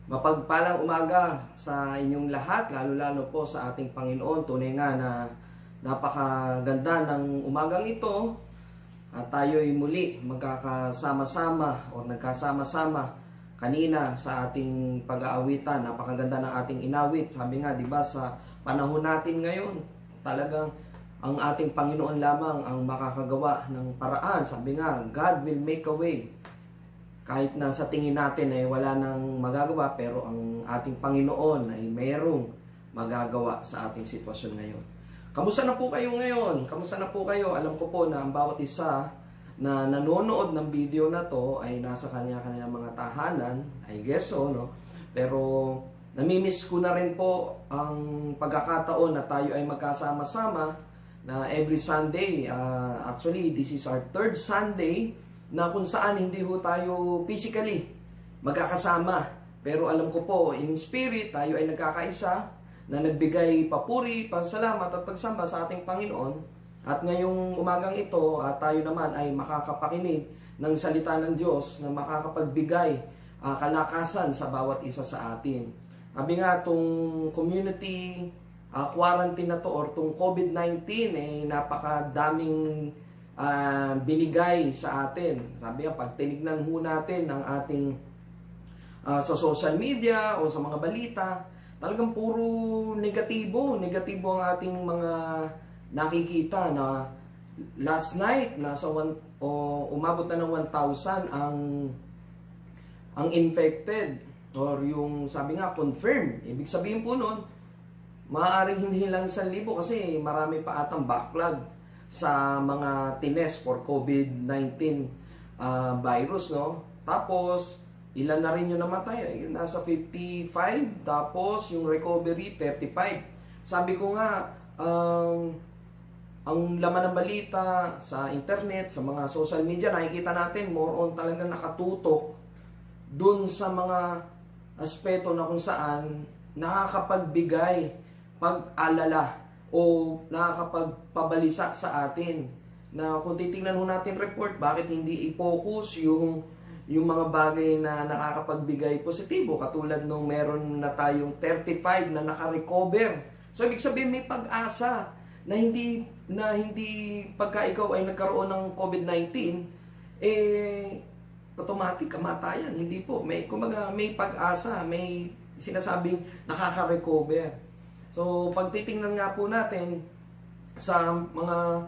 Mapagpalang umaga sa inyong lahat, lalo-lalo po sa ating Panginoon. Tunay nga na napakaganda ng umagang ito at tayo'y muli magkakasama-sama o nagkasama-sama kanina sa ating pag-aawitan. Napakaganda ng ating inawit. Sabi nga, di ba, sa panahon natin ngayon, talagang ang ating Panginoon lamang ang makakagawa ng paraan. Sabi nga, God will make a way. Kahit na sa tingin natin ay wala nang magagawa, pero ang ating Panginoon ay mayroong magagawa sa ating sitwasyon ngayon. Kamusta na po kayo ngayon? Kamusta na po kayo? Alam ko po na ang bawat isa na nanonood ng video na to ay nasa kanilang mga tahanan, I guess so, no? Pero namimiss ko na rin po ang pagkakataon na tayo ay magkasama-sama na every Sunday. Actually, this is our third Sunday na kung saan hindi ho tayo physically magkakasama. Pero alam ko po, in spirit, tayo ay nagkakaisa na nagbigay papuri, pasalamat at pagsamba sa ating Panginoon. At ngayong umagang ito, tayo naman ay makakapakinig ng salita ng Diyos na makakapagbigay kalakasan sa bawat isa sa atin. Sabi nga, itong community quarantine na to or itong COVID-19 napakadaming binigay sa atin. Sabi nga, pag tinignan ho natin ang ating sa social media o sa mga balita, talagang puro negatibo. Negatibo ang ating mga nakikita na last night, umabot na ng 1,000 ang infected or yung sabi nga, confirmed. Ibig sabihin po nun, maaaring hindi lang 1,000 kasi marami pa atang backlog sa mga tinest for COVID-19 virus, no? Tapos, ilan na rin yung namatay? Nasa 55, tapos yung recovery, 35. Sabi ko nga, ang laman ng balita sa internet, sa mga social media, nakikita natin, more on talagang nakatutok dun sa mga aspeto na kung saan nakakapagbigay pag-alala o nakakapagpabalisa sa atin na kung titingnan ho natin report, bakit hindi i-focus yung mga bagay na nakakapagbigay positibo katulad nung meron na tayong 35 na naka-recover. So ibig sabihin may pag-asa na hindi pagka ikaw ay nagkaroon ng COVID-19 automatic kamatayan. Hindi po, may pag-asa, may sinasabing nakaka-recover. So, pag titingnan nga po natin sa mga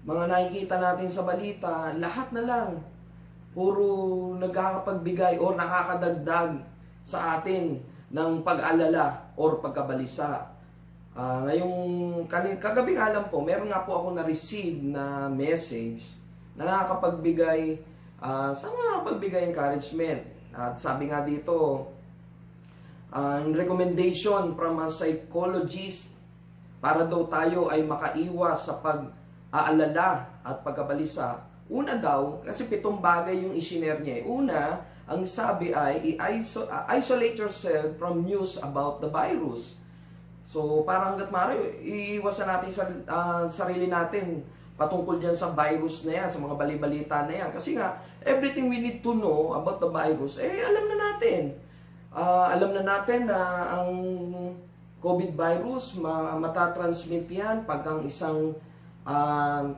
nakikita natin sa balita, lahat na lang puro nagkakapagbigay o nakakadagdag sa atin ng pag-alala or pagkabalisa. Ngayong kagabi nga lang po, meron nga po ako na-receive na message na nakakapagbigay encouragement. At sabi nga dito, recommendation from a psychologist para daw tayo ay makaiwas sa pag-aalala at pagkabalisa. Una daw, kasi 7 bagay yung isinare niya. Una, ang sabi ay isolate yourself from news about the virus. So, parang hanggat maaari, iiwasan natin sa sarili natin patungkol dyan sa virus na yan, sa mga balibalita na yan. Kasi nga, everything we need to know about the virus, alam na natin. Alam na natin na ang COVID virus, matatransmit yan pag ang isang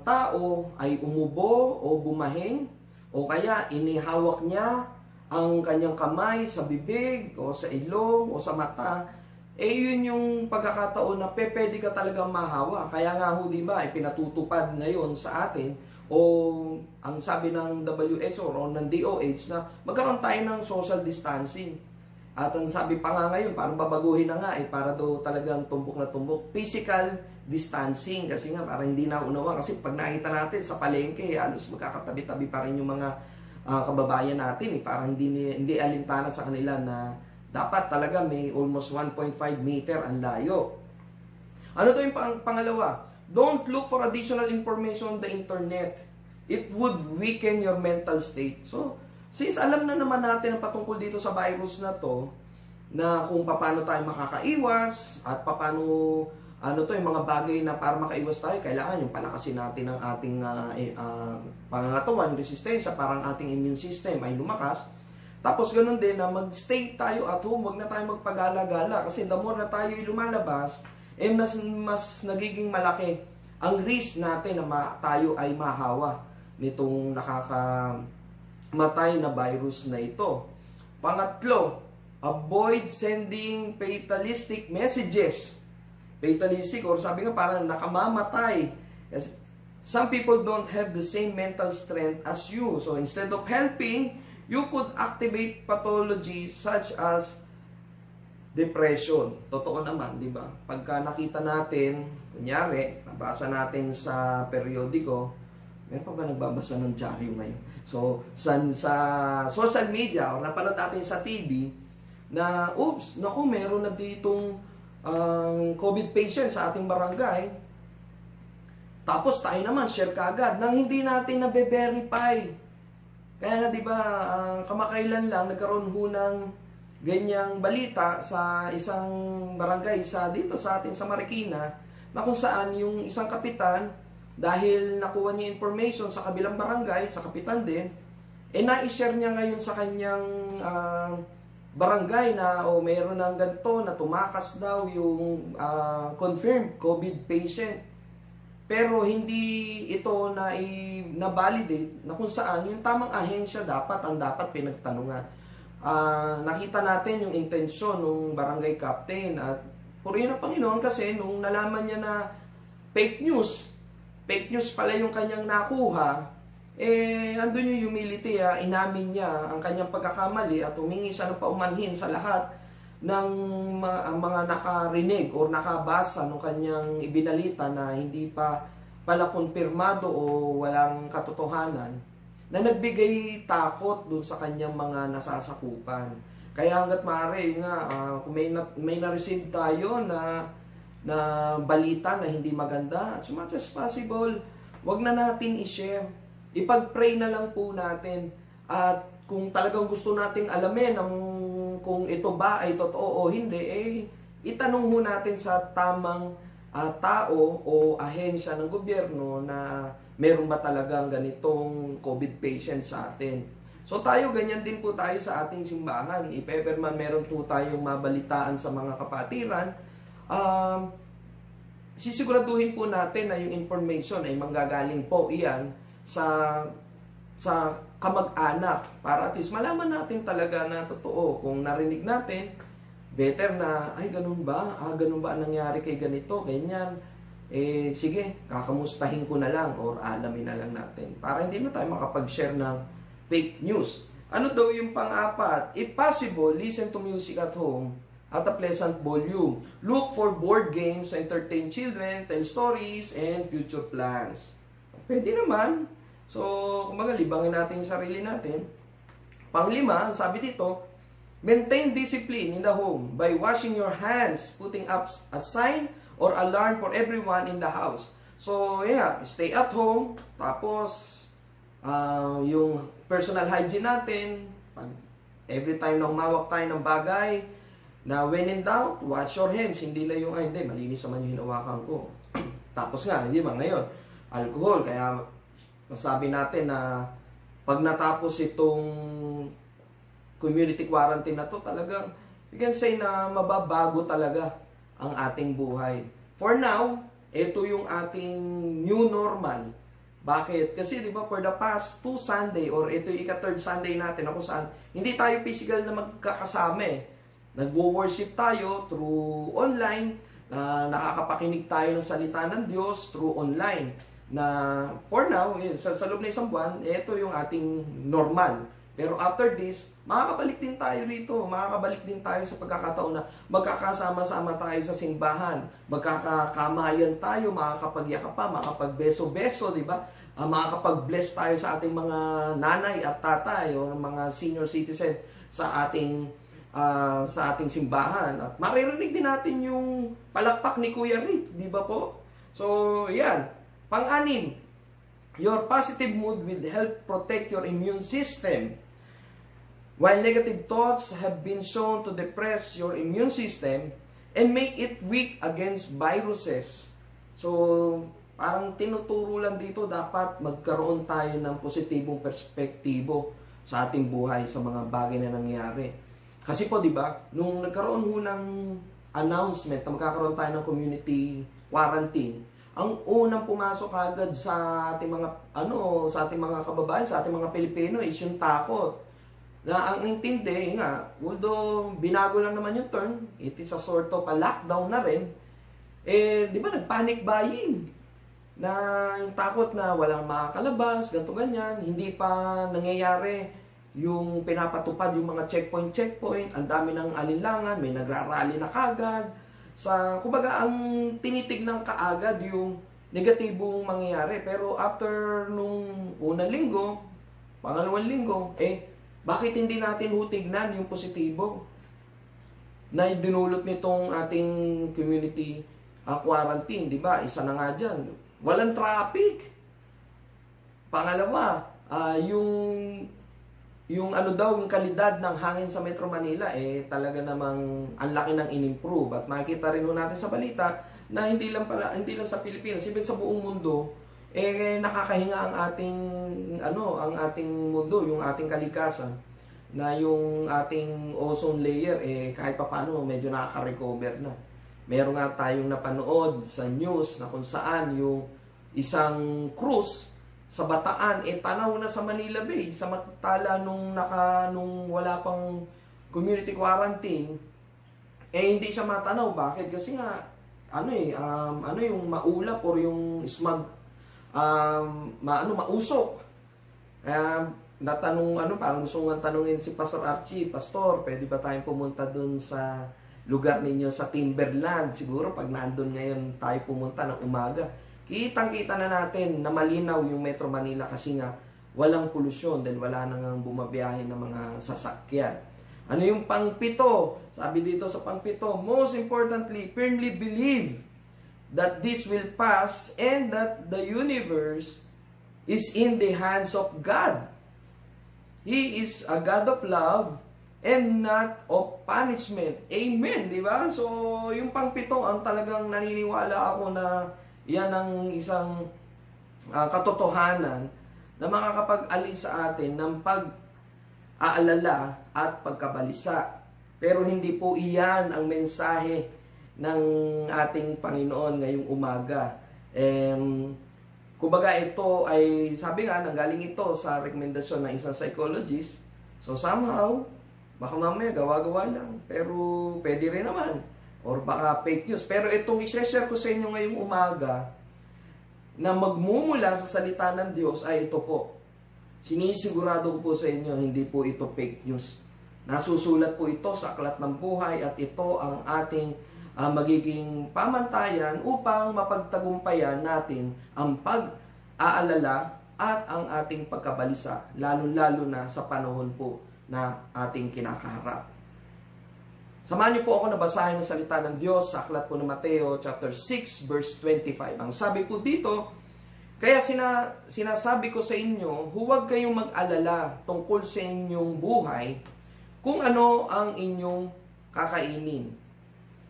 tao ay umubo o bumahing o kaya inihawak niya ang kanyang kamay sa bibig o sa ilong o sa mata. Yun yung pagkakataon na pwede ka talagang mahawa. Kaya nga ho, diba, pinatutupad ngayon sa atin o ang sabi ng WHO o ng DOH na magkaroon tayo ng social distancing. At ang sabi pa nga ngayon, parang babaguhin na nga, para daw talagang tumbok na tumbok. Physical distancing, kasi nga parang hindi na unawa. Kasi pag nakita natin sa palengke, halos magkakatabi-tabi pa rin yung mga kababayan natin. Parang hindi alintana sa kanila na dapat talaga may almost 1.5 meter ang layo. Ano to yung pangalawa? Don't look for additional information on the internet. It would weaken your mental state. So, since alam na naman natin ang patungkol dito sa virus na to, na kung paano tayo makakaiwas, at paano, yung mga bagay na para makaiwas tayo, kailangan yung palakasin natin ang ating pangangatawan, resistensya, parang ating immune system ay lumakas. Tapos ganun din na mag-stay tayo at home, wag na tayo magpagala-gala kasi the more na tayo lumalabas, mas nagiging malaki ang risk natin na tayo ay mahawa nitong nakakamatay na virus na ito. Pangatlo, avoid sending fatalistic messages. Fatalistic, or sabi nga parang nakamamatay. Some people don't have the same mental strength as you. So instead of helping, you could activate pathology such as depression. Totoo naman, di ba? Pagka nakita natin, kunyari, nabasa natin sa periodiko, meron pa ba nagbabasa ng dyaryo ngayon? So, sa social media, o napanood natin sa TV, na, oops, naku, meron na ditong COVID patient sa ating barangay. Tapos tayo naman, share kaagad, nang hindi natin nabe-verify. Kaya nga, di ba, kamakailan lang, nagkaroon ho ng ganyang balita sa isang barangay dito sa atin sa Marikina, na kung saan yung isang kapitan, dahil nakuha niya information sa kabilang barangay, sa kapitan din, na-share niya ngayon sa kanyang barangay na mayroon ng ganito na tumakas daw yung confirmed COVID patient. Pero hindi ito na-validate na kung saan yung tamang ahensya ang dapat pinagtanungan. Nakita natin yung intensyon ng barangay captain at purihin ng Panginoon kasi nung nalaman niya na fake news pala yung kanyang nakuha, andun yung humility, inamin niya ang kanyang pagkakamali at humingi siya ng paumanhin sa lahat ng mga nakarinig o nakabasa ng kanyang ibinalita na hindi pa pala kumpirmado o walang katotohanan, na nagbigay takot dun sa kanyang mga nasasakupan. Kaya hanggat maaari nga, kung may na-receive tayo na balita na hindi maganda, as much as possible, wag na natin i-share. Ipag-pray na lang po natin. At kung talagang gusto nating alamin kung ito ba ay totoo o hindi, itanong mo natin sa tamang tao o ahensya ng gobyerno na meron ba talagang ganitong COVID patient sa atin. So tayo, ganyan din po tayo sa ating simbahan. If ever man meron po tayong mabalitaan sa mga kapatiran, sisiguraduhin po natin na yung information ay manggagaling po iyan sa kamag-anak para at least malaman natin talaga na totoo. Kung narinig natin, better na, ay ganun ba? Ganun ba ang nangyari kay ganito, ganyan? Sige, kakamustahin ko na lang or alamin na lang natin para hindi na tayo makapag-share ng fake news. Ano daw yung pang-apat? If possible, listen to music at home at a pleasant volume. Look for board games to entertain children, tell stories, and future plans. Pwede naman. So, kumbaga, libangin natin yung sarili natin. Pang-lima, sabi dito, maintain discipline in the home by washing your hands, putting up a sign or alarm for everyone in the house. So, yeah, stay at home. Tapos, yung personal hygiene natin, every time na humawak tayo ng bagay, na when in doubt, wash your hands. Hindi lang yung, hindi, malinis naman yung hinawakan ko. Tapos nga, hindi ba, ngayon, alcohol. Kaya, masabi natin na pag natapos itong community quarantine na to, talagang, you can say na mababago talaga ang ating buhay. For now, ito yung ating new normal. Bakit? Kasi di ba for the past 2 Sunday or ito yung ika-3rd Sunday natin na kung saan hindi tayo physical na magkakasama Nagwo-worship tayo through online, na nakakapakinig tayo ng salita ng Diyos through online. Na for now, sa loob na isang buwan, ito yung ating normal. Pero after this, makakabalik din tayo rito. Makakabalik din tayo sa pagkakataon na magkakasama-sama tayo sa simbahan. Magkakakamayan tayo, makakapagyakap pa, makakapagbeso-beso, di ba? Makakapag-bless tayo sa ating mga nanay at tatay o mga senior citizen sa ating simbahan. At maririnig din natin yung palakpak ni Kuya Rick, di ba po? So, yan. Pang-anim, your positive mood will help protect your immune system. While negative thoughts have been shown to depress your immune system and make it weak against viruses. So, parang tinuturo lang dito, dapat magkaroon tayo ng positibong perspektibo. sa ating buhay, sa mga bagay na nangyayari. Kasi po, di ba, nung nagkaroon ho ng announcement na magkakaroon tayo ng community quarantine, ang unang pumasok agad sa ating mga sa ating mga kababayan, sa ating mga Pilipino is yung takot. Na ang intindi nga, although binago lang naman yung term, it is a sort of a lockdown na rin. Di ba nag-panic buying? Na yung takot na walang makakalabas, ganito ganyan, hindi pa nangyayari yung pinapatupad yung mga checkpoint, ang dami ng alinlangan, may nagrarally na kagad. Kumbaga, ang tinitignan kaagad yung negatibong mangyayari. Pero after nung unang linggo, pangalawang linggo, bakit hindi natin hutignan yung positibo na dinulot nitong ating community quarantine, di ba? Isa na nga dyan, walang traffic. Pangalawa, yung yung kalidad ng hangin sa Metro Manila, talaga namang ang laki ng in-improve. At makikita rin natin sa balita na hindi lang sa Pilipinas, even sa buong mundo, nakakahinga ang ating mundo, yung ating kalikasan, na yung ating ozone layer, kahit papaano, medyo nakaka-recover na. Meron nga tayong napanood sa news na kung saan yung isang cruise sa Bataan, tanaw na sa Manila Bay, samantala nung wala pang community quarantine, hindi siya matanaw. Bakit? Kasi nga, yung maulap or yung smog, mausok. Parang gusto nga tanungin si Pastor Archie, Pastor, pwede ba tayong pumunta dun sa lugar ninyo sa Timberland? Siguro pag nandun ngayon tayo pumunta ng umaga, kitang-kita na natin na malinaw yung Metro Manila kasi nga walang polusyon dahil wala nang bumabiyahe ng mga sasakyan. Ano yung pangpito? Sabi dito sa pangpito, most importantly, firmly believe that this will pass and that the universe is in the hands of God. He is a God of love and not of punishment. Amen, di ba? So, yung pangpito, ang talagang naniniwala ako na yan ang isang katotohanan na makakapag-alis sa atin ng pag-aalala at pagkabalisa. Pero hindi po iyan ang mensahe ng ating Panginoon ngayong umaga. Kumbaga ito ay, sabi nga, nanggaling ito sa rekomendasyon ng isang psychologist. So somehow, baka mamaya gawa-gawa lang. Pero pwede rin naman. Or baka fake news. Pero itong i-share ko sa inyo ngayong umaga na magmumula sa salita ng Diyos ay ito po. Sinisigurado ko po sa inyo, hindi po ito fake news. Nasusulat po ito sa Aklat ng Buhay at ito ang ating magiging pamantayan upang mapagtagumpayan natin ang pag-aalala at ang ating pagkabalisa, lalo-lalo na sa panahon po na ating kinakaharap. Samahan niyo po ako na basahin ang salita ng Diyos sa Aklat po ng Mateo chapter 6 verse 25. Ang sabi po dito, kaya sinasabi ko sa inyo, huwag kayong mag-alala tungkol sa inyong buhay kung ano ang inyong kakainin,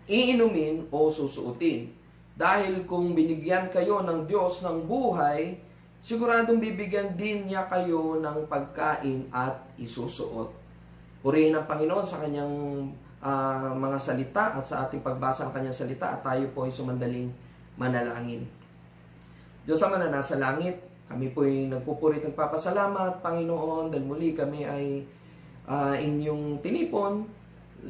iinumin o susuotin. Dahil kung binigyan kayo ng Diyos ng buhay, siguradong bibigyan din niya kayo ng pagkain at isusuot. Purihin ang Panginoon sa kanyang mga salita at sa ating pagbasa ng kanyang salita at tayo po ay sumandaling manalangin. Diyos Ama na nasa langit, kami po ay nagpupurit ng papasalamat, Panginoon, dahil muli kami ay inyong tinipon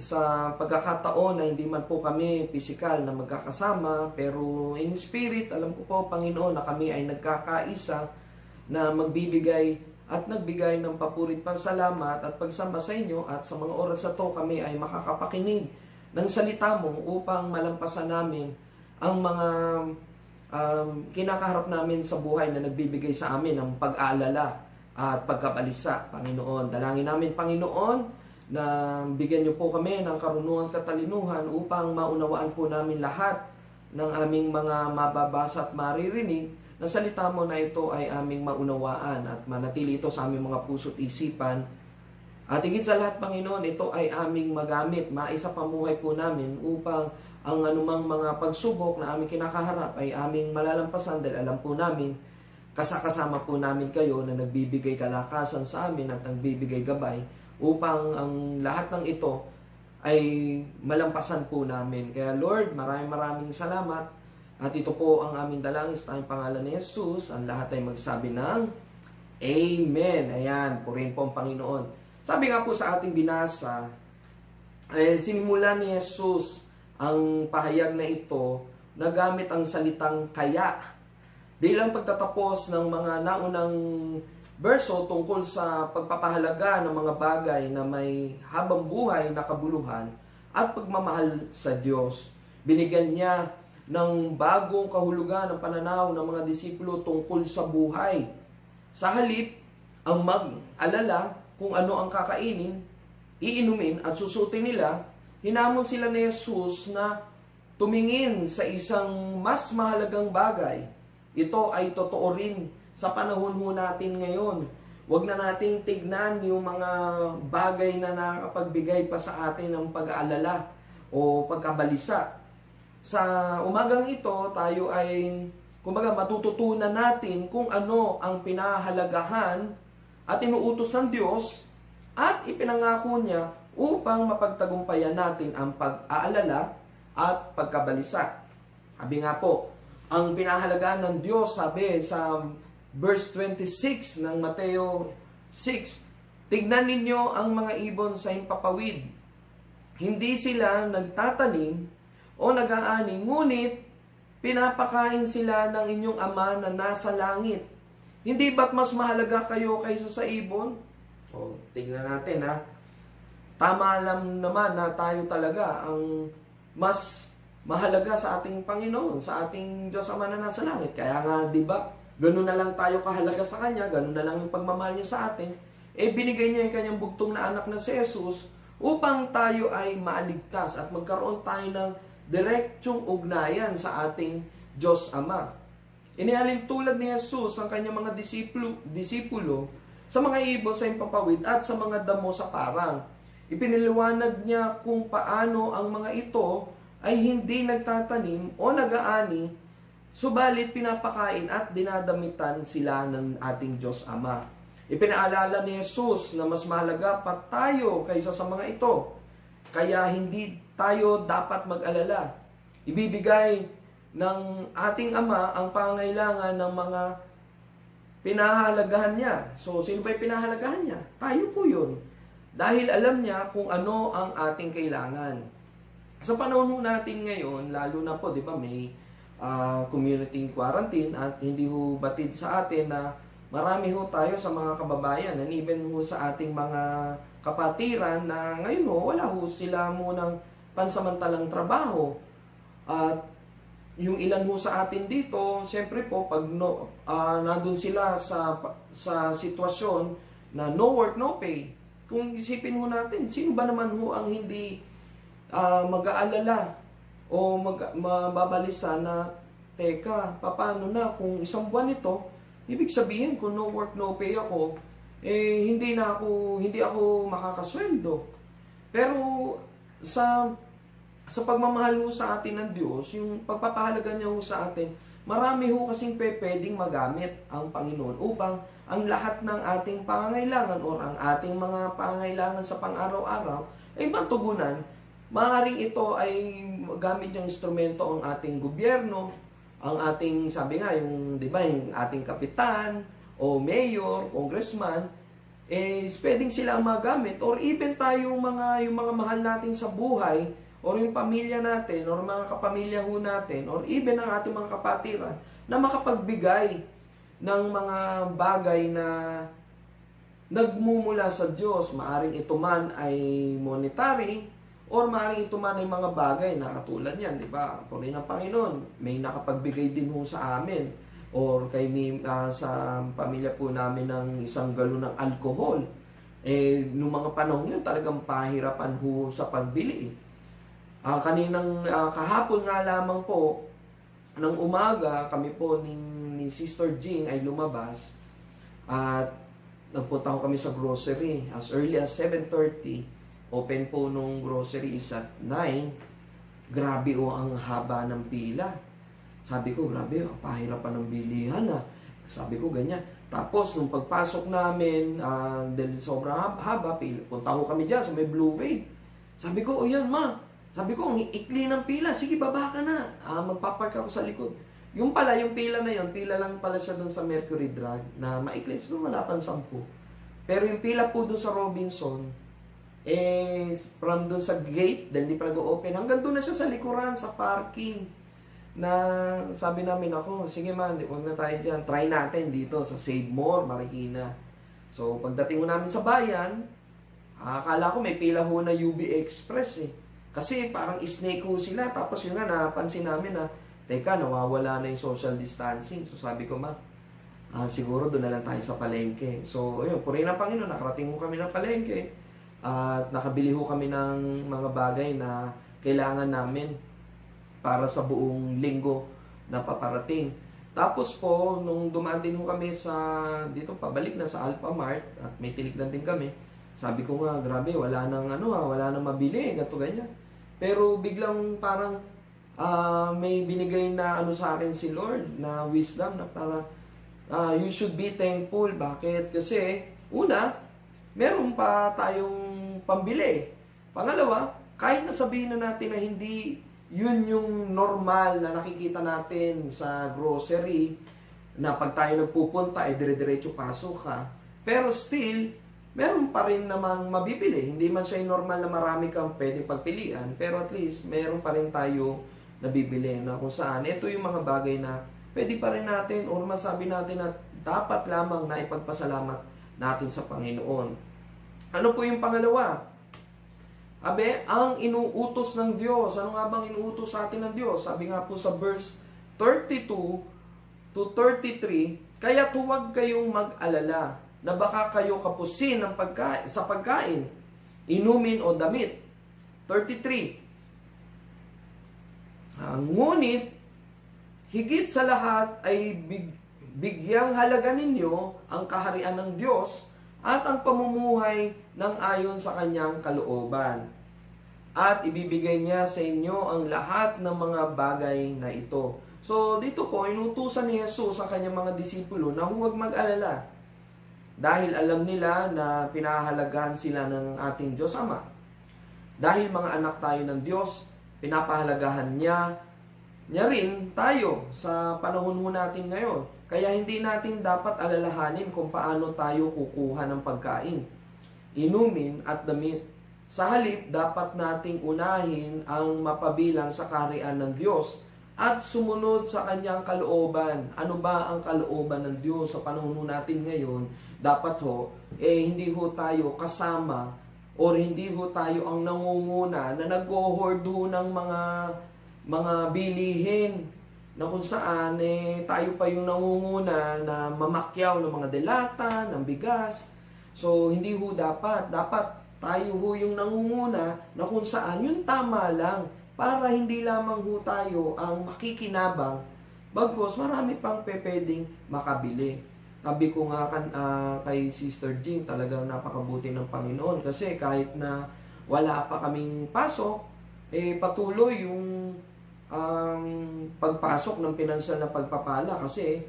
sa pagkakataon na hindi man po kami pisikal na magkakasama, pero in spirit, alam ko po, Panginoon, na kami ay nagkakaisa na magbibigay at nagbigay ng papurit pasalamat at pagsamba sa inyo, at sa mga oras na to kami ay makakapakinig ng salita mo upang malampasan namin ang mga kinakaharap namin sa buhay na nagbibigay sa amin ng pag-aalala at pagkabalisa, Panginoon. Dalangin namin, Panginoon, na bigyan niyo po kami ng karunungan katalinuhan upang maunawaan po namin lahat ng aming mga mababasa at maririnig na salita mo na ito ay aming maunawaan at manatili ito sa aming mga puso't isipan. At higit sa lahat, Panginoon, ito ay aming magamit, maisa pamuhay po namin upang ang anumang mga pagsubok na aming kinakaharap ay aming malalampasan dahil alam po namin kasama po namin kayo na nagbibigay kalakasan sa amin at nagbibigay gabay upang ang lahat ng ito ay malampasan po namin. Kaya Lord, maraming salamat. At ito po ang aming dalangin sa tayong pangalan ni Jesus. Ang lahat ay magsabi ng Amen. Ayan, purihin po ang Panginoon. Sabi nga po sa ating binasa, sinimula ni Jesus ang pahayag na ito na gamit ang salitang kaya. Bilang pagtatapos ng mga naunang verso tungkol sa pagpapahalaga ng mga bagay na may habang buhay na kabuluhan at pagmamahal sa Diyos. Binigyan niya ng bagong kahulugan ng pananaw ng mga disipulo tungkol sa buhay. Sa halip, ang mag-alala kung ano ang kakainin, iinumin at susutin nila, hinamon sila ni Jesus na tumingin sa isang mas mahalagang bagay. Ito ay totoo rin sa panahon ho natin ngayon. Huwag na nating tignan yung mga bagay na nakapagbigay pa sa atin ng pag-aalala o pagkabalisa. Sa umagang ito, tayo ay kumbaga matututunan natin kung ano ang pinahalagahan at inuutos ng Diyos at ipinangako niya upang mapagtagumpayan natin ang pag-aalala at pagkabalisa. Sabi nga po, ang pinahalagahan ng Diyos, sabi sa verse 26 ng Mateo 6, tignan ninyo ang mga ibon sa himpapawid. Hindi sila nagtatanim o nag-aani, ngunit pinapakain sila ng inyong Ama na nasa langit. Hindi ba't mas mahalaga kayo kaysa sa ibon? O, tignan natin ha. Tama lang naman na tayo talaga ang mas mahalaga sa ating Panginoon, sa ating Diyos Ama na nasa langit. Kaya nga, di ba, ganun na lang tayo kahalaga sa Kanya, ganun na lang yung pagmamahal niya sa atin. Binigay niya yung Kanyang bugtong na anak na si Jesus upang tayo ay maaligtas at magkaroon tayo ng direktsyong ugnayan sa ating Diyos Ama. Inihalin tulad ni Jesus ang Kanyang mga disipulo sa mga ibon sa himpapawid at sa mga damo sa parang. Ipiniliwanag niya kung paano ang mga ito ay hindi nagtatanim o nag-aani, subalit pinapakain at dinadamitan sila ng ating Diyos Ama. Ipinaalala ni Jesus na mas mahalaga pa tayo kaysa sa mga ito. Kaya hindi tayo dapat mag-alala. Ibibigay ng ating Ama ang pangailangan ng mga pinahalagahan niya. So, sino ba yung pinahalagahan niya? Tayo po yun. Dahil alam niya kung ano ang ating kailangan. Sa panahon natin ngayon, lalo na po, di ba, may community quarantine at hindi ho batid sa atin na marami ho tayo sa mga kababayan and even ho sa ating mga kapatiran na ngayon ho, wala ho sila munang pansamantalang trabaho. At yung ilan ho sa atin dito, siyempre po, pag nandun sila sa sitwasyon na no work, no pay, kung isipin ho natin, sino ba naman ho ang hindi mag-aalala o mababalisa na, teka, paano na kung isang buwan ito, ibig sabihin kung no work, no pay ako, hindi ako makakasweldo. Pero sa pagmamahal ho sa atin ng Diyos, yung pagpapahalaga niya ho sa atin, marami ho kasing pwedeng magamit ang Panginoon upang ang lahat ng ating pangangailangan o ang ating mga pangangailangan sa pang-araw-araw ay matugunan. Maaaring ito ay gamit yung instrumento ang ating gobyerno, ang ating, sabi nga, yung, di ba, yung ating kapitan, o mayor, congressman, pwedeng sila ang magamit, or even tayo yung mga mahal natin sa buhay, or yung pamilya natin, or mga kapamilya ho natin, or even ang ating mga kapatiran, na makapagbigay ng mga bagay na nagmumula sa Diyos. Maaring ito man ay monetary, or maaaring ito man ay mga bagay na katulad yan, di ba? Puri ng Panginoon, may nakapagbigay din ho sa amin, or kay sa pamilya po namin ng isang galon ng alcohol. Nung mga panahon yun, talagang pahirapan ho sa pagbili. Kahapon nga lamang po, ng umaga, kami po ni Sister Jing ay lumabas at nagpunta ko kami sa grocery as early as 7:30. Open po nung grocery is at 9. Grabe ang haba ng pila. Sabi ko, grabe, pahirapan ng bilihan . Sabi ko ganyan. Tapos nung pagpasok namin, dahil sobrang haba, punta ko kami dyan sa may Blue Wave. Sabi ko, o yan ma. Sabi ko, ang ikli ng pila. Sige, baba ka na. Magpapark ako sa likod. Yung pala, yung pila na yun, pila lang pala siya doon sa Mercury Drug na maikli. Siguro malapan 10. Pero yung pila po doon sa Robinson, from doon sa gate, dahil di pa nag-open, hanggang doon na siya sa likuran, sa parking. Na sabi namin ako, sige man, huwag na tayo dyan. Try natin dito sa Save More, Marikina. So, pagdating mo namin sa bayan, akala ko may pila ho na UB Express eh. Kasi parang snake ho sila. Tapos yun nga, napansin namin na, teka, nawawala na yung social distancing. So sabi ko, siguro doon na lang tayo sa palengke. So, ayun, purihin ng Panginoon, nakarating ho kami ng palengke. At nakabili ho kami ng mga bagay na kailangan namin para sa buong linggo na paparating. Tapos po, nung dumaan din ho kami dito pabalik na sa Alpha Mart, at may tinignan din kami, sabi ko nga, grabe, wala nang mabili, gato ganyan. Pero biglang parang may binigay na sa akin si Lord na wisdom na parang you should be thankful. Bakit? Kasi una, meron pa tayong pambili. Pangalawa, kahit nasabihin na natin na hindi yun yung normal na nakikita natin sa grocery, na pag tayo nagpupunta, dire-diretso pasok ka. Pero still, meron pa rin namang mabibili. Hindi man siya yung normal na marami kang pwedeng pagpilian, pero at least, meron pa rin tayo nabibili na kung saan. Ito yung mga bagay na pwede pa rin natin, o masabi natin na dapat lamang na ipagpasalamat natin sa Panginoon. Ano po yung pangalawa? Ang inuutos ng Diyos. Ano nga bang inuutos sa atin ng Diyos? Sabi nga po sa verse 32 to 33, kaya't huwag kayong mag-alala na baka kayo kapusin sa pagkain, inumin o damit. 33. Ngunit, higit sa lahat ay bigyang halaga ninyo ang kaharian ng Diyos at ang pamumuhay ng ayon sa kanyang kalooban. At ibibigay niya sa inyo ang lahat ng mga bagay na ito. So, dito po, inutusan ni Jesus sa kanyang mga disipulo na huwag mag-alala. Dahil alam nila na pinahahalagahan sila ng ating Diyos Ama. Dahil mga anak tayo ng Diyos, pinapahalagahan niya rin tayo sa panahon mo natin ngayon. Kaya hindi natin dapat alalahanin kung paano tayo kukuha ng pagkain, inumin at damit. Sa halip, dapat nating unahin ang mapabilang sa kaharian ng Diyos at sumunod sa kanyang kalooban. Ano ba ang kalooban ng Diyos sa panahon natin ngayon? Dapat hindi tayo kasama or hindi tayo ang nangunguna na nag-hoard ng mga bilihin na kung saan tayo pa yung nangunguna na mamakyaw ng mga delata, ng bigas. So, hindi dapat. Dapat tayo yung nangunguna na kung saan yung tama lang para hindi lamang tayo ang makikinabang bagkus marami pang pwedeng makabili. Sabi ko nga kay Sister Jean, talagang napakabuti ng Panginoon kasi kahit na wala pa kaming pasok, patuloy yung pagpasok ng pinansal na pagpapala kasi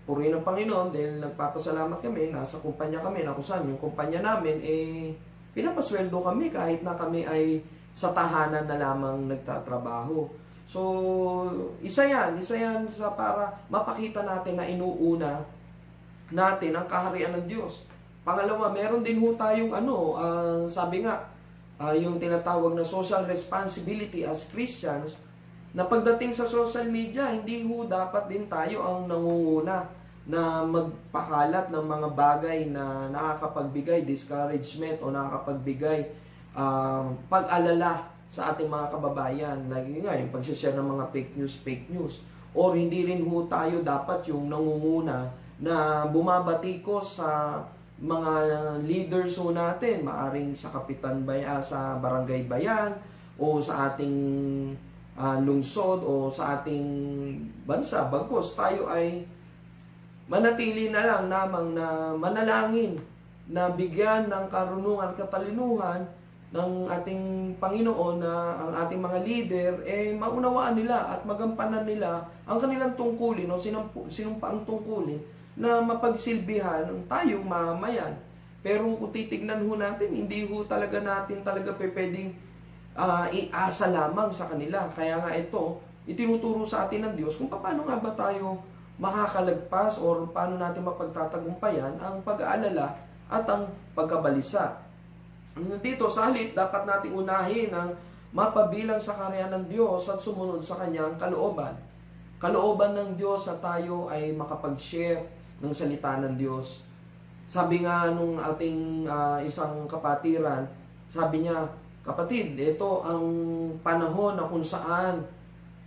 purihin ng Panginoon dahil nagpapasalamat kami, nasa kumpanya kami na kung saan yung kumpanya namin pinapasweldo kami kahit na kami ay sa tahanan na lamang nagtatrabaho. So, isa yan sa para mapakita natin na inuuna natin ang kaharian ng Diyos. Pangalawa, meron din tayong sabi nga, yung tinatawag na social responsibility as Christians, na pagdating sa social media, hindi dapat din tayo ang nangunguna na magpakalat ng mga bagay na nakakapagbigay discouragement o nakakapagbigay pag-alala sa ating mga kababayan. Lagi nga, yung pag-share ng mga fake news. Or hindi rin tayo dapat yung nangunguna na bumabatikos sa mga leaders natin, maaring sa kapitan sa barangay bayan o sa ating lungsod o sa ating bansa. Bagkus tayo ay manatili na lang namang na manalangin na bigyan ng karunungan at katalinuhan ng ating Panginoon na ang ating mga leader maunawaan nila at magampanan nila ang kanilang tungkulin o sinumpa ang tungkulin na mapagsilbihan ng tayong mamamayan. Pero kung titignan ho natin, hindi ho talaga natin pwedeng iasa lamang sa kanila. Kaya nga ito, itinuturo sa atin ng Diyos kung paano nga ba tayo makakalagpas or paano natin mapagtatagumpayan ang pag-aalala at ang pagkabalisa. Dito sa halip, dapat nating unahin ang mapabilang sa karya ng Diyos at sumunod sa kanyang kalooban. Kalooban ng Diyos na tayo ay makapag-share ng salita ng Diyos. Sabi nga nung ating isang kapatiran, sabi niya, kapatid, ito ang panahon na kung saan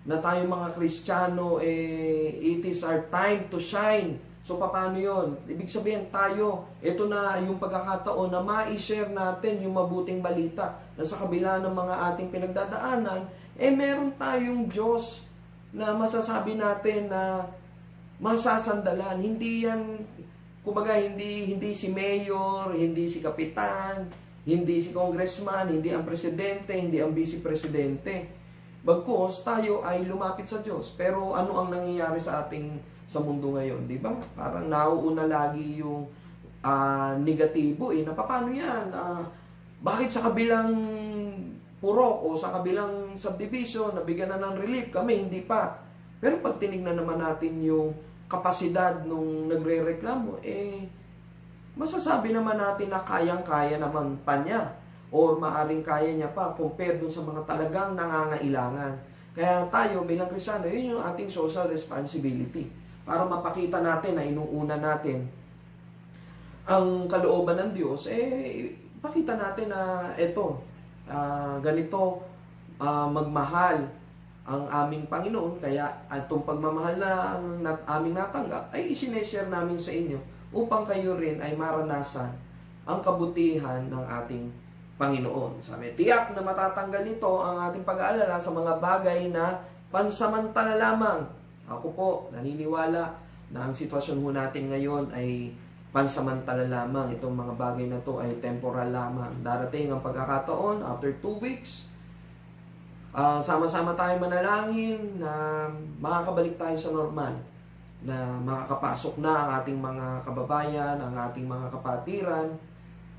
na tayo mga Kristiyano, it is our time to shine. So, paano yun? Ibig sabihin tayo, ito na yung pagkakataon na ma-share natin yung mabuting balita na sa kabila ng mga ating pinagdadaanan, meron tayong Diyos na masasabi natin na masasandalan. Hindi yan, kumbaga, hindi si mayor, hindi si kapitan, hindi si congressman, hindi ang presidente, hindi ang vice-presidente. Bagkus, tayo ay lumapit sa Diyos. Pero ano ang nangyayari sa sa mundo ngayon, di ba? Parang nauuna lagi yung negatibo na paano yan? Bakit sa kabilang purok o sa kabilang subdivision, nabigyan na ng relief, kami hindi pa. Pero pag tinignan naman natin yung kapasidad nung nagre-reklamo, masasabi naman natin na kayang-kaya naman pa niya or maaring kaya niya pa compared dun sa mga talagang nangangailangan. Kaya tayo bilang Kristiyano, yun yung ating social responsibility para mapakita natin na inuuna natin ang kalooban ng Diyos, pakita natin na ganito magmahal ang aming Panginoon, kaya itong pagmamahal na aming natanggap ay isineshare namin sa inyo upang kayo rin ay maranasan ang kabutihan ng ating Panginoon. Sabi, tiyak na matatanggal nito ang ating pag-aalala sa mga bagay na pansamantala lamang. Ako po, naniniwala na ang sitwasyon ho natin ngayon ay pansamantala lamang. Itong mga bagay na to ay temporal lamang. Darating ang pagkakataon, after 2 weeks, sama-sama tayo manalangin na makakabalik tayo sa normal. Na makakapasok na ang ating mga kababayan, ang ating mga kapatiran.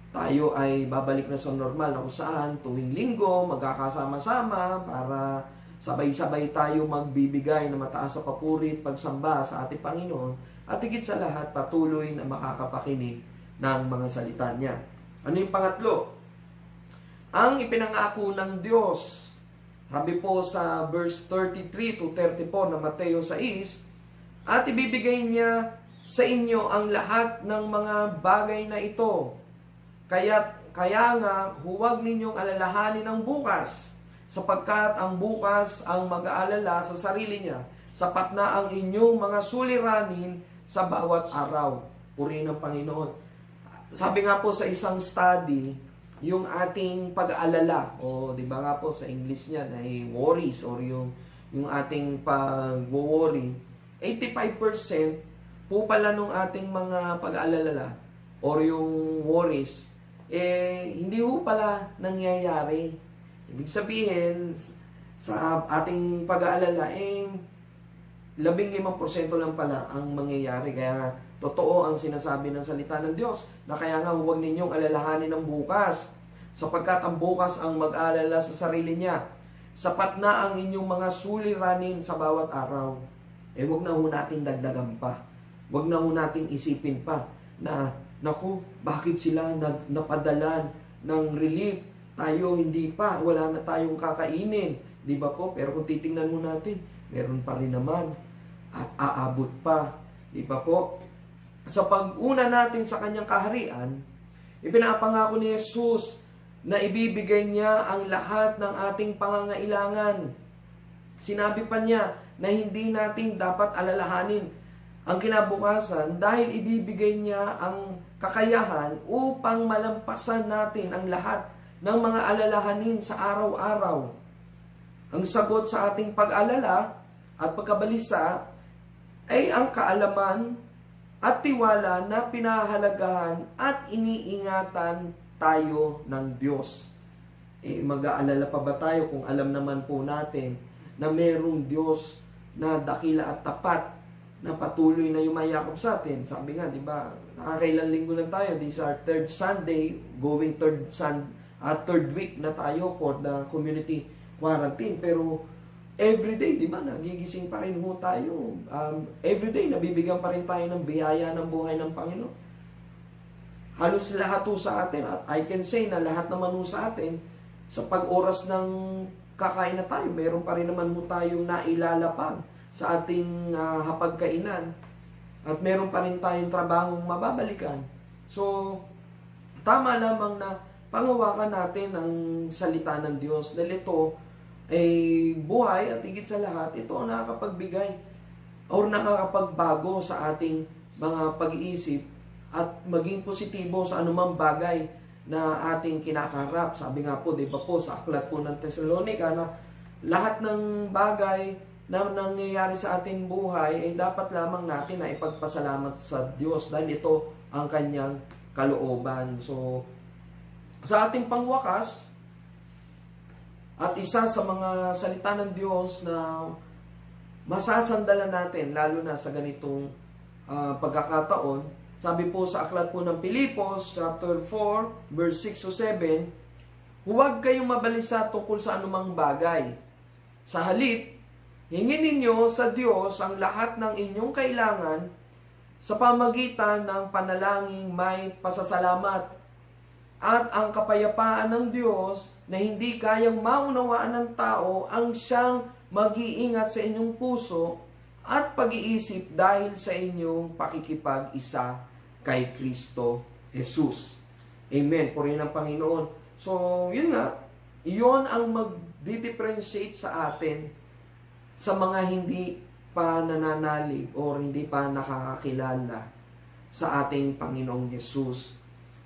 Tayo ay babalik na sa normal na kung saan tuwing linggo magkakasama-sama para sabay-sabay tayo magbibigay ng mataas sa papuri at pagsamba sa ating Panginoon at higit sa lahat patuloy na makakapakinig ng mga salita niya. Ano yung pangatlo? Ang ipinangako ng Diyos, sabi po sa verse 33 to 34 ng Mateo 6, at ibibigay niya sa inyo ang lahat ng mga bagay na ito. Kaya nga, huwag ninyong alalahanin ang bukas, sapagkat ang bukas ang mag-aalala sa sarili niya. Sapat na ang inyong mga suliranin sa bawat araw. Purihin ng Panginoon. Sabi nga po sa isang study, yung ating pag-aalala, o di ba nga po sa English niyan ay worries, or yung ating pag-worry, 85% po pala nung ating mga pag-aalala or yung worries, hindi po pala nangyayari. Ibig sabihin, sa ating pag-aalala, 15% lang pala ang mangyayari. Kaya totoo ang sinasabi ng salita ng Diyos, na kaya nga huwag ninyong alalahanin ang bukas, sapagkat ang bukas ang mag-aalala sa sarili niya. Sapat na ang inyong mga suliranin sa bawat araw. Huwag na ho natin dagdagan pa. Huwag na ho natin isipin pa na, naku, bakit sila napadalan ng relief? Tayo hindi pa, wala na tayong kakainin. Di ba po? Pero kung titingnan mo natin, meron pa rin naman. At aabot pa. Di ba po? Sa pag-una natin sa kanyang kaharian, ipinapangako ni Jesus na ibibigay niya ang lahat ng ating pangangailangan. Sinabi pa niya na hindi natin dapat alalahanin ang kinabukasan dahil ibibigay niya ang kakayahan upang malampasan natin ang lahat ng mga alalahanin sa araw-araw. Ang sagot sa ating pag-alala at pagkabalisa ay ang kaalaman at tiwala na pinahahalagahan at iniingatan tayo ng Diyos. Mag-aalala pa ba tayo kung alam naman po natin na merong Diyos na dakila at tapat na patuloy na yumayakap sa atin. Sabi nga, di ba, nakakailang linggo lang tayo. This is our third Sunday, going third week na tayo for the community quarantine. Pero everyday, di ba, nagigising pa rin ho tayo. Everyday, nabibigyan pa rin tayo ng biyaya ng buhay ng Panginoon. Halos lahat ho sa atin, at I can say na lahat naman ho sa atin, sa pag-oras ng kakain na tayo, meron pa rin naman ho tayong nailalapag sa ating hapagkainan. At meron pa rin tayong trabahong mababalikan. So, tama lamang na pangawakan natin ang salita ng Diyos dahil ito ay buhay at higit sa lahat, ito ang nakakapagbigay o nakakapagbago sa ating mga pag-iisip at maging positibo sa anumang bagay na ating kinakaharap. Sabi nga po, di ba po, sa aklat po ng Thessalonica na lahat ng bagay na nangyayari sa ating buhay ay dapat lamang natin na ipagpasalamat sa Diyos dahil ito ang kanyang kalooban. So, sa ating pangwakas, at isa sa mga salita ng Diyos na masasandalan natin, lalo na sa ganitong pagkakataon, sabi po sa aklat po ng Pilipos, chapter 4, verse 6 to 7, huwag kayong mabalisa tungkol sa anumang bagay. Sa halip, hingin ninyo sa Diyos ang lahat ng inyong kailangan sa pamagitan ng panalangin may pasasalamat. At ang kapayapaan ng Diyos na hindi kayang maunawaan ng tao ang siyang mag-iingat sa inyong puso at pag-iisip dahil sa inyong pakikipag-isa kay Kristo Jesus. Amen. Purihin ang Panginoon. So, yun nga, iyon ang mag-differentiate sa atin sa mga hindi pa nananalig o hindi pa nakakakilala sa ating Panginoong Jesus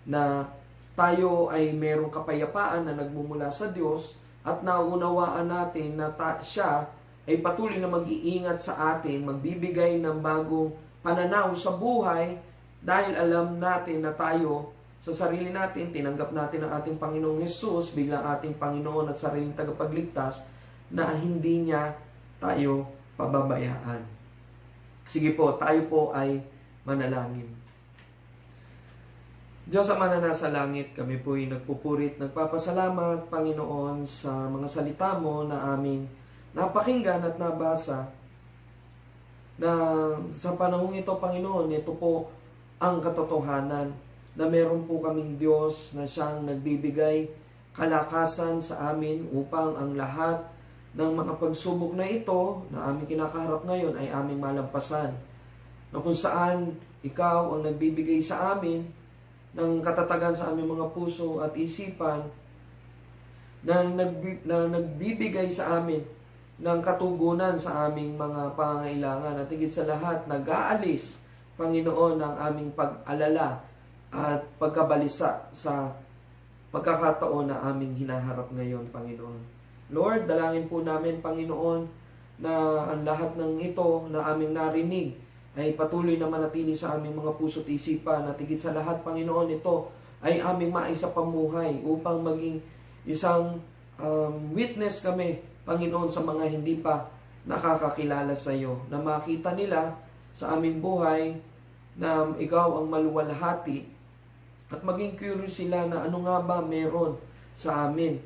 na tayo ay merong kapayapaan na nagmumula sa Diyos at naunawaan natin na siya ay patuloy na mag-iingat sa atin, magbibigay ng bagong pananaw sa buhay dahil alam natin na tayo sa sarili natin, tinanggap natin ang ating Panginoong Jesus bilang ating Panginoon at sariling tagapagligtas na hindi niya tayo pababayaan. Sige po, tayo po ay manalangin. Diyos Ama na nasa langit, kami po'y nagpupurit, nagpapasalamat, Panginoon, sa mga salita mo na aming napakinggan at nabasa. Na sa panahong ito, Panginoon, ito po ang katotohanan na meron po kaming Diyos na siyang nagbibigay kalakasan sa amin upang ang lahat ng mga pagsubok na ito na aming kinakaharap ngayon ay aming malampasan. Na kung saan ikaw ang nagbibigay sa amin ng katatagan sa aming mga puso at isipan, na nagbibigay sa amin ng katugunan sa aming mga pangangailangan at higit sa lahat, nag-aalis, Panginoon, ng aming pag-alala at pagkabalisa sa pagkakataon na aming hinaharap ngayon, Panginoon. Lord, dalangin po namin, Panginoon, na ang lahat ng ito na aming narinig ay patuloy na manatili sa aming mga puso't isipan at higit sa lahat, Panginoon, ito ay aming maisapamuhay upang maging isang witness kami, Panginoon, sa mga hindi pa nakakakilala sa iyo, na makita nila sa aming buhay na ikaw ang maluwalhati at maging curious sila na ano nga ba meron sa amin.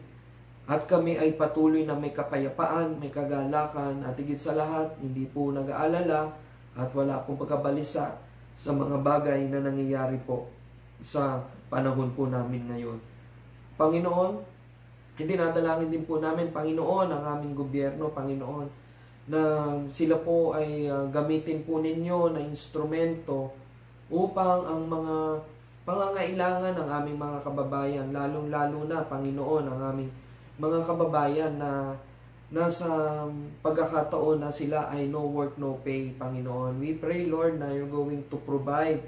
At kami ay patuloy na may kapayapaan, may kagalakan, at higit sa lahat, hindi po nag-aalala at wala pong pagkabalisa sa mga bagay na nangyayari po sa panahon po namin ngayon. Panginoon, dinadalangin din po namin, Panginoon, ang aming gobyerno, Panginoon, na sila po ay gamitin po ninyo na instrumento upang ang mga pangangailangan ng aming mga kababayan, lalong-lalo na, Panginoon, ang aming mga kababayan na nasa pagkakataon na sila ay no work, no pay, Panginoon. We pray, Lord, na you're going to provide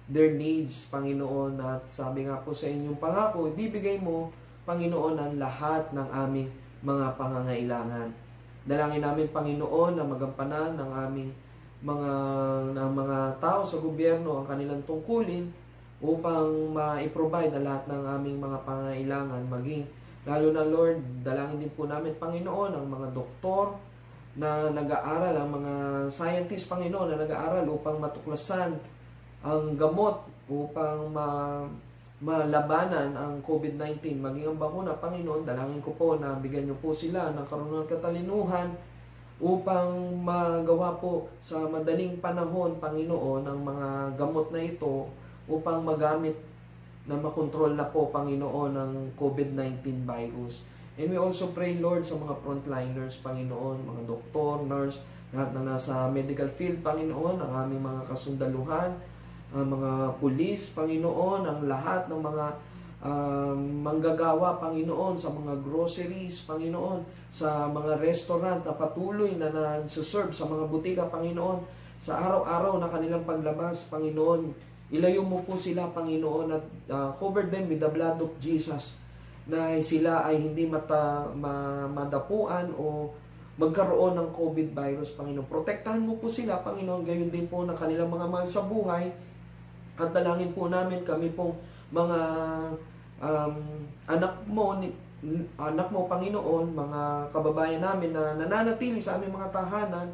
their needs, Panginoon. At sabi nga po sa inyong pangako, ibibigay mo, Panginoon, ang lahat ng aming mga pangangailangan. Dalangin namin, Panginoon, na magampanan ng aming mga tao sa gobyerno ang kanilang tungkulin upang ma-provide ang lahat ng aming mga pangangailangan, maging lalo na, Lord, dalangin din po namin, Panginoon, ang mga doktor, na nag-aaral, ang mga scientists, Panginoon, na nag-aaral upang matuklasan ang gamot upang malabanan ang COVID-19, maging ang bakuna, Panginoon, dalangin ko po na bigyan niyo po sila ng karunungan at katalinuhan upang magawa po sa madaling panahon, Panginoon, ang mga gamot na ito upang magamit na makontrol na po, Panginoon, ang COVID-19 virus. And we also pray, Lord, sa mga frontliners, Panginoon, mga doktor, nurse, lahat na nasa medical field, Panginoon, ang aming mga kasundaluhan, ang mga pulis, Panginoon, ang lahat ng mga manggagawa, Panginoon, sa mga groceries, Panginoon, sa mga restaurant na patuloy na nagsuserve sa mga butika, Panginoon, sa araw-araw na kanilang paglabas, Panginoon, ilayo mo po sila, Panginoon, at cover them with the blood of Jesus, na sila ay hindi madapuan o magkaroon ng COVID virus, Panginoon. Protektahan mo po sila, Panginoon, gayon din po ng kanilang mga mahal sa buhay. At dalangin po namin kami pong mga anak mo, Panginoon, mga kababayan namin na nananatili sa aming mga tahanan.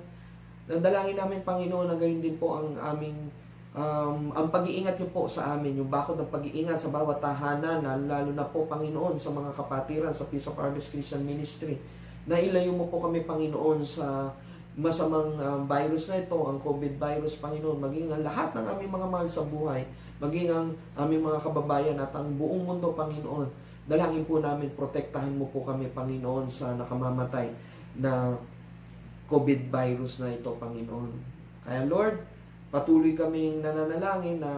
Dalangin namin, Panginoon, na gayon din po ang aming ang pag-iingat niyo po sa amin, yung bakod ng pag-iingat sa bawat tahanan, lalo na po, Panginoon, sa mga kapatiran sa Peace of Harvest Christian Ministry, na ilayo mo po kami, Panginoon, sa masamang virus na ito, ang COVID virus, Panginoon, maging ang lahat ng aming mga mahal sa buhay, maging ang aming mga kababayan at ang buong mundo, Panginoon. Dalangin po namin, protektahan mo po kami, Panginoon, sa nakamamatay na COVID virus na ito, Panginoon. Kaya, Lord, patuloy kaming nananalangin na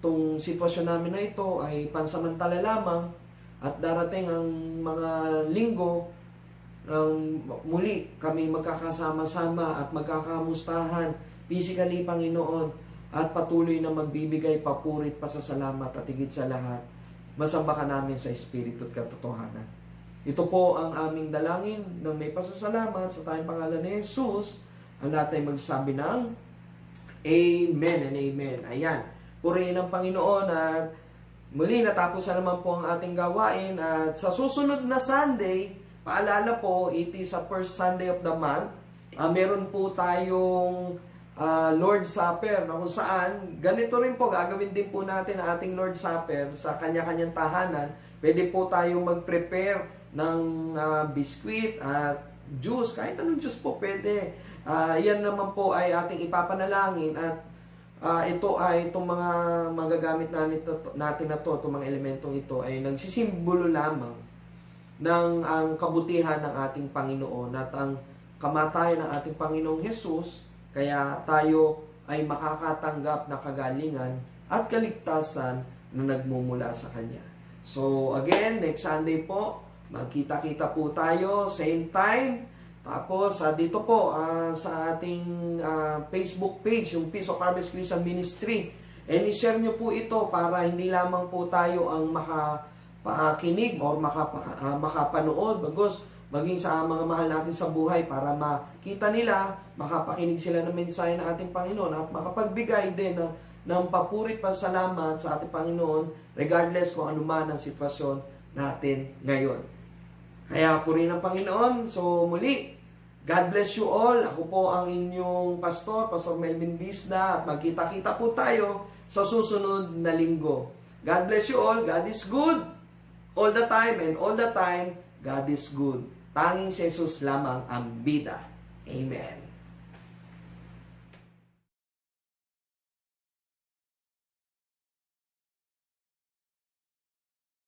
itong sitwasyon namin na ito ay pansamantala lamang at darating ang mga linggo nang muli kami magkakasama-sama at magkakamustahan physically, Panginoon, at patuloy na magbibigay papurit, pasasalamat at higit sa lahat, masamba ka namin sa Espiritu at katotohanan. Ito po ang aming dalangin na may pasasalamat sa tayong pangalan ni Jesus. Ang lahat ay magsabi ng Amen and Amen. Ayan. Purihin ang Panginoon at muli natapos na naman po ang ating gawain. At sa susunod na Sunday, paalala po, it is a first Sunday of the month. Meron po tayong Lord's Supper na kung saan, ganito rin po, gagawin din po natin ang ating Lord's Supper sa kanya-kanyang tahanan. Pwede po tayong mag-prepare ng biskwit at juice. Kahit anong juice po pwede. Yan naman po ay ating ipapanalangin at ito ay itong mga magagamit natin na to, itong mga elementong ito ay nagsisimbolo lamang ng ang kabutihan ng ating Panginoon at ang kamatayan ng ating Panginoong Jesus, kaya tayo ay makakatanggap na kagalingan at kaligtasan na nagmumula sa Kanya. So again, next Sunday po, magkita-kita po tayo, same time. Tapos, dito po, sa ating Facebook page, yung Peace of Harvest Christian Ministry. And i-share nyo po ito para hindi lamang po tayo ang makakinig or makapanood, bagos maging sa mga mahal natin sa buhay para makita nila, makapakinig sila ng mensahe ng ating Panginoon at makapagbigay din ng papurit pasalamat sa ating Panginoon regardless kung ano man ang sitwasyon natin ngayon. Kaya purihin ang Panginoon. So muli, God bless you all. Ako po ang inyong pastor, Pastor Melvin Bisda, at magkita-kita po tayo sa susunod na linggo. God bless you all. God is good all the time, and all the time, God is good. Tanging si Jesus lamang ang bida. Amen.